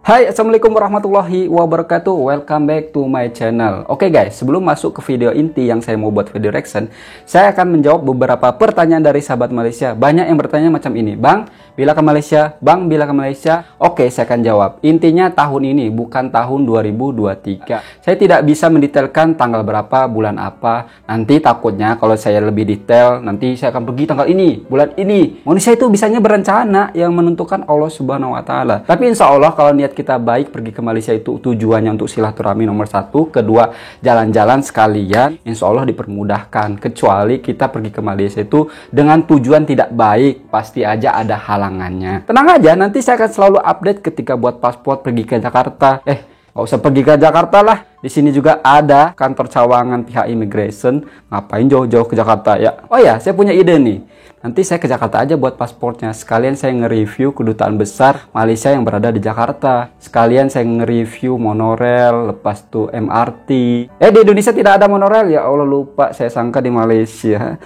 Hai, assalamualaikum warahmatullahi wabarakatuh. Welcome back to my channel. Oke guys, sebelum masuk ke video inti yang saya mau buat video reaction, saya akan menjawab beberapa pertanyaan dari sahabat Malaysia. Banyak yang bertanya macam ini, Bang, bila ke Malaysia? Bang, bila ke Malaysia? Oke, saya akan jawab. Intinya tahun ini, bukan tahun 2023. Saya tidak bisa mendetailkan tanggal berapa, bulan apa. Nanti takutnya kalau saya lebih detail, nanti saya akan pergi tanggal ini, bulan ini. Manusia itu bisanya berencana, yang menentukan Allah Subhanahu wa Ta'ala. Tapi insya Allah kalau niat kita baik, pergi ke Malaysia itu tujuannya untuk silaturahmi nomor satu, kedua jalan-jalan sekalian, insya Allah dipermudahkan. Kecuali kita pergi ke Malaysia itu dengan tujuan tidak baik, pasti aja ada halangannya. Tenang aja, nanti saya akan selalu update ketika buat paspor pergi ke Jakarta. Nggak usah pergi ke Jakarta lah. Di sini juga ada kantor cawangan pihak immigration. Ngapain jauh-jauh ke Jakarta ya? Oh ya, saya punya ide nih. Nanti saya ke Jakarta aja buat paspornya. Sekalian saya nge-review kedutaan besar Malaysia yang berada di Jakarta. Sekalian saya nge-review monorail, lepas tuh MRT. Di Indonesia tidak ada monorail, ya Allah lupa. Saya sangka di Malaysia.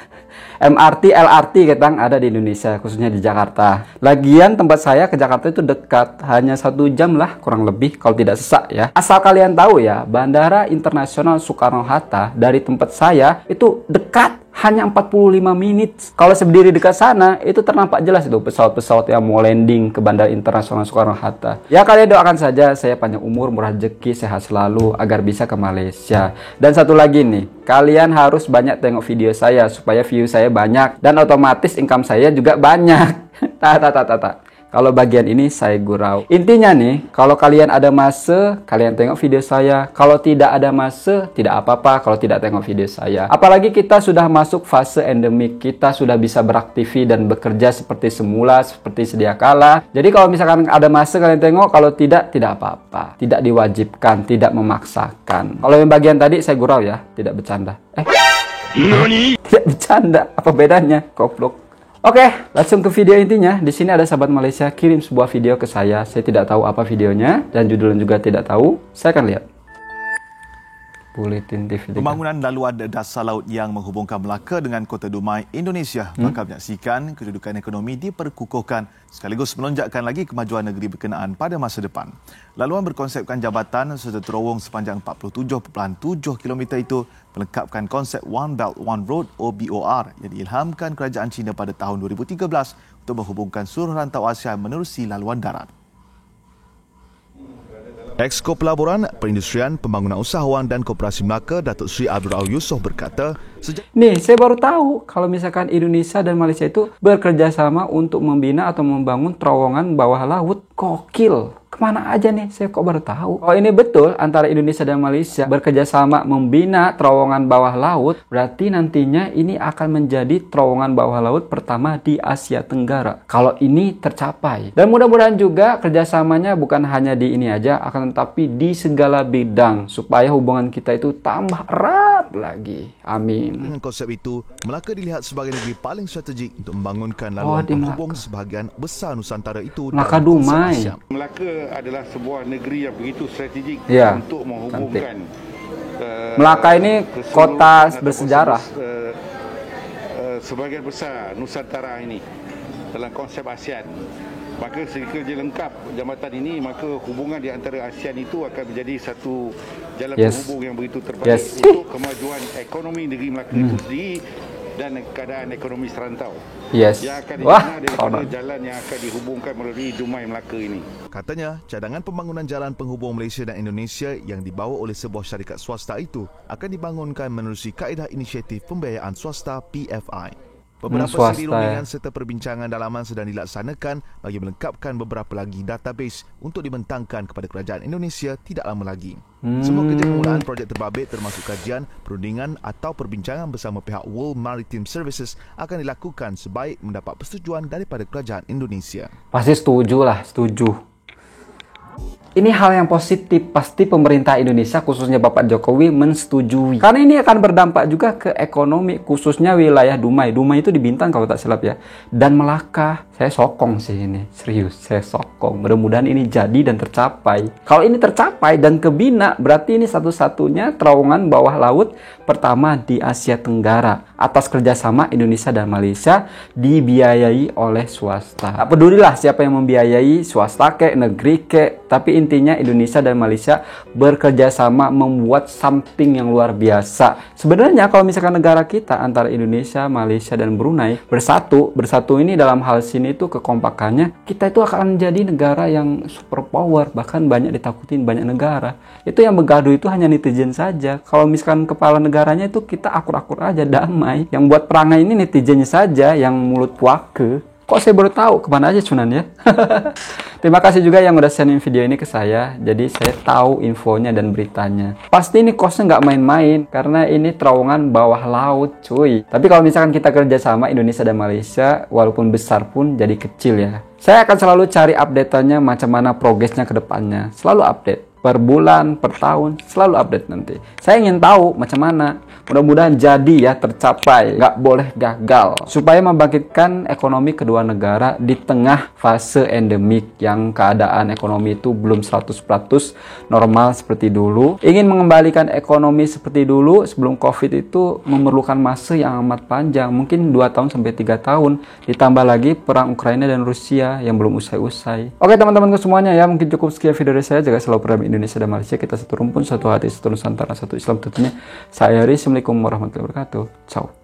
MRT, LRT ketang ada di Indonesia, khususnya di Jakarta. Lagian tempat saya ke Jakarta itu dekat, hanya 1 jam lah kurang lebih kalau tidak sesak ya. Asal kalian tahu ya, Bandara Internasional Soekarno-Hatta dari tempat saya itu dekat. Hanya 45 menit. Kalau saya berdiri dekat sana, itu ternampak jelas itu pesawat-pesawat yang mau landing ke Bandara Internasional Soekarno-Hatta. Ya kalian doakan saja saya panjang umur, murah rezeki, sehat selalu agar bisa ke Malaysia. Dan satu lagi nih, kalian harus banyak tengok video saya supaya view saya banyak dan otomatis income saya juga banyak. Kalau bagian ini saya gurau. Intinya nih, kalau kalian ada masa, kalian tengok video saya. Kalau tidak ada masa, tidak apa-apa kalau tidak tengok video saya. Apalagi kita sudah masuk fase endemik. Kita sudah bisa beraktivi dan bekerja seperti semula, seperti sedia kala. Jadi kalau misalkan ada masa kalian tengok, kalau tidak apa-apa. Tidak diwajibkan, tidak memaksakan. Kalau yang bagian tadi saya gurau ya, tidak bercanda. Tidak bercanda, apa bedanya? Goblok. Oke, langsung ke video intinya. Di sini ada sahabat Malaysia kirim sebuah video ke saya. Saya tidak tahu apa videonya dan judulnya juga tidak tahu. Saya akan lihat. Buletin TV. Pembangunan laluan dasar laut yang menghubungkan Melaka dengan Kota Dumai, Indonesia bakal menyaksikan kedudukan ekonomi diperkukuhkan sekaligus melonjakkan lagi kemajuan negeri berkenaan pada masa depan. Laluan berkonsepkan jabatan serta terowong sepanjang 47.7 km itu melengkapkan konsep One Belt One Road (OBOR) yang diilhamkan kerajaan China pada tahun 2013 untuk menghubungkan seluruh rantau Asia menerusi laluan darat. Exco Pelaburan, Perindustrian, Pembangunan Usahawan dan Koperasi Melaka, Datuk Seri Abdul Rahman Yusof berkata, nih, saya baru tahu kalau misalkan Indonesia dan Malaysia itu bekerja sama untuk membina atau membangun terowongan bawah laut. Gokil. Kemana aja nih? Saya kok baru tahu. Oh, ini betul antara Indonesia dan Malaysia bekerja sama membina terowongan bawah laut. Berarti nantinya ini akan menjadi terowongan bawah laut pertama di Asia Tenggara. Kalau ini tercapai. Dan mudah-mudahan juga kerjasamanya bukan hanya di ini aja, akan tetapi di segala bidang. Supaya hubungan kita itu tambah erat lagi. Amin. Dengan konsep itu, Melaka dilihat sebagai negeri paling strategik untuk membangunkan laluan penghubung sebahagian besar Nusantara itu. Melaka Dumai. Melaka adalah sebuah negeri yang begitu strategik untuk menghubungkan Melaka ini kota bersejarah. Sebagian besar Nusantara ini dalam konsep ASEAN. Maka jika dia lengkap jambatan ini, maka hubungan di antara ASEAN itu akan menjadi satu jalan penghubung yang begitu terbaik untuk kemajuan ekonomi negeri Melaka itu sendiri dan keadaan ekonomi serantau. Yang akan dibina daripada jalan yang akan dihubungkan melalui Dumai Melaka ini. Katanya, cadangan pembangunan jalan penghubung Malaysia dan Indonesia yang dibawa oleh sebuah syarikat swasta itu akan dibangunkan menerusi kaedah inisiatif pembiayaan swasta PFI. Beberapa siri rundingan serta perbincangan dalaman sedang dilaksanakan bagi melengkapkan beberapa lagi database untuk dibentangkan kepada kerajaan Indonesia tidak lama lagi. Semua kerja permulaan projek terbabit termasuk kajian, perundingan atau perbincangan bersama pihak World Maritime Services akan dilakukan sebaik mendapat persetujuan daripada kerajaan Indonesia. Pasti setuju lah, setuju. Ini hal yang positif, pasti pemerintah Indonesia khususnya Bapak Jokowi mensetujui. Karena ini akan berdampak juga ke ekonomi, khususnya wilayah Dumai. Dumai itu di Bintan kalau tak silap ya. Dan Melaka, saya sokong sih ini. Serius, saya sokong. Mudah-mudahan ini jadi dan tercapai. Kalau ini tercapai dan kebina, berarti ini satu-satunya terowongan bawah laut pertama di Asia Tenggara. atas kerjasama Indonesia dan Malaysia dibiayai oleh swasta. Tak pedulilah siapa yang membiayai, swasta kek, negeri kek, tapi intinya Indonesia dan Malaysia bekerja sama membuat something yang luar biasa. Sebenarnya kalau misalkan negara kita antara Indonesia, Malaysia, dan Brunei bersatu ini dalam hal sini itu kekompakannya, kita itu akan jadi negara yang super power, bahkan banyak ditakutin banyak negara. Itu yang begaduh itu hanya netizen saja. Kalau misalkan kepala negaranya itu kita akur-akur aja, damai. Yang buat perangai ini netizennya saja yang mulut puake. Kok saya baru tahu kemana aja Cunan ya? Terima kasih juga yang udah sending video ini ke saya. Jadi saya tahu infonya dan beritanya. Pasti ini kosnya nggak main-main karena ini terowongan bawah laut cuy. Tapi kalau misalkan kita kerjasama Indonesia dan Malaysia, walaupun besar pun jadi kecil ya. Saya akan selalu cari update-nya macam mana progresnya ke depannya. Selalu update. Per bulan, per tahun, selalu update nanti. Saya ingin tahu macam mana. Mudah-mudahan jadi ya, tercapai. Nggak boleh gagal. Supaya membangkitkan ekonomi kedua negara di tengah fase endemik yang keadaan ekonomi itu belum 100% normal seperti dulu. Ingin mengembalikan ekonomi seperti dulu sebelum COVID itu memerlukan masa yang amat panjang. Mungkin 2 tahun sampai 3 tahun. Ditambah lagi perang Ukraina dan Rusia yang belum usai-usai. Oke teman-temanku semuanya ya, mungkin cukup sekian video dari saya. Jaga selalu perdamaian Indonesia dan Malaysia, kita satu rumpun, satu hati, satu Nusantara, satu Islam tentunya. Saya Haris, Assalamualaikum warahmatullahi wabarakatuh. Ciao.